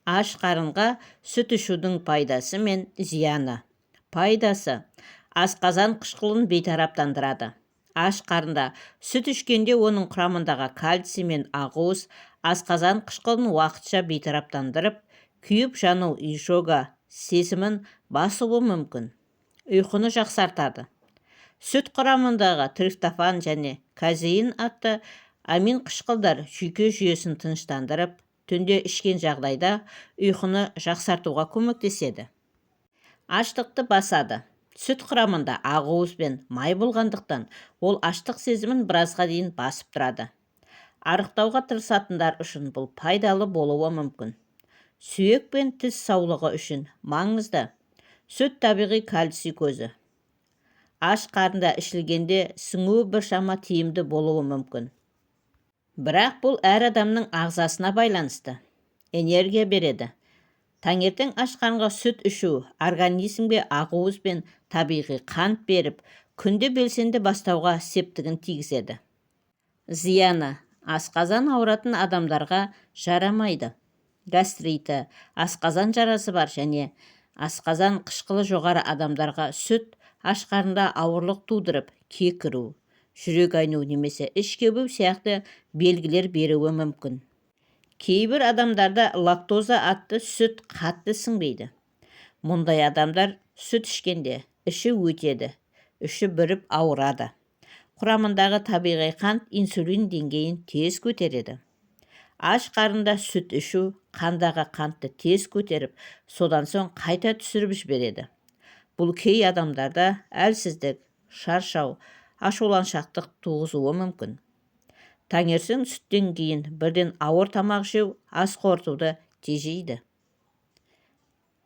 Аш қарынға сүт ішудің пайдасы мен зияны. Пайдасы: асқазан қышқылын бейтараптандырады. Аш қарында сүт ішкенде оның құрамындағы кальций мен ақуыз асқазан қышқылын уақытша бейтараптандырып, күйіп жану изжога сезімін басуы мүмкін. Ұйқыны жақсартады. Сүт құрамындағы триптофан және казеин атты амин қышқылдар жүйке жүйесін тыныштандырып, түнде ішкен жағдайда ұйқыны жақсартуға көмектеседі. Аштықты басады. Сүт құрамында ақуыз бен май болғандықтан, ол аштық сезімін біразға дейін басып тұрады. Арықтауға тырысатындар үшін бұл пайдалы болуы мүмкін. Сүйек пен тіс саулығы үшін маңызды. Сүт табиғи кальций көзі. Аш қарында ішілгенде сіңуі біршама тиімді болуы мүмкін. Бірақ бұл әр адамның ағзасына байланысты. Энергия береді. Таңертең аш қарынға сүт ішу организмге ақуыз бен табиғи қант беріп, күнде белсенді бастауға септігін тигізеді. Зияны: асқазан ауыратын адамдарға жарамайды. Гастриті, асқазан жарасы бар және асқазан қышқылы жоғары адамдарға сүт аш қарында ауырлық тудырып, кекіру, жүрек айну немесе іш кебу сияқты белгілер беруі мүмкін. Кейбір адамдарда лактоза атты сүт қатты сіңбейді. Мұндай адамдар сүт ішкенде іші өтеді, іші бүріп ауырады. Құрамындағы табиғи қант инсулин деңгейін тез көтереді. Аш қарында сүт ішу қандағы қантты тез көтеріп, содан соң қайта түсіріп жібереді. Бұл кей адамдарда әлсіздік, шаршау, ашуланшақтық туғызуы мүмкін. Таңертең сүттен кейін бірден ауыр тамақ жеу ас қорытуды тежейді.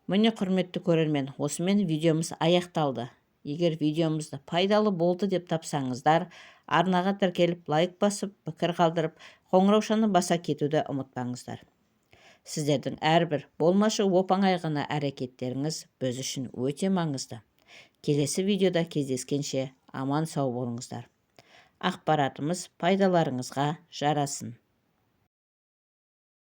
Міне, құрметті көрермен, осымен видеомыз аяқталды. Егер видеомызды пайдалы болды деп тапсаңыздар, арнаға тіркеліп лайк басып, пікір қалдырып, қоңыраушаны баса кетуді ұмытпаңыздар. Сіздердің әрбір болмашы оп-оңай ғана әрекеттеріңіз біз үшін өте маңызды. Келесі видеода кездескенше аман сау болыңыздар. Ақпаратымыз пайдаларыңызға жарасын.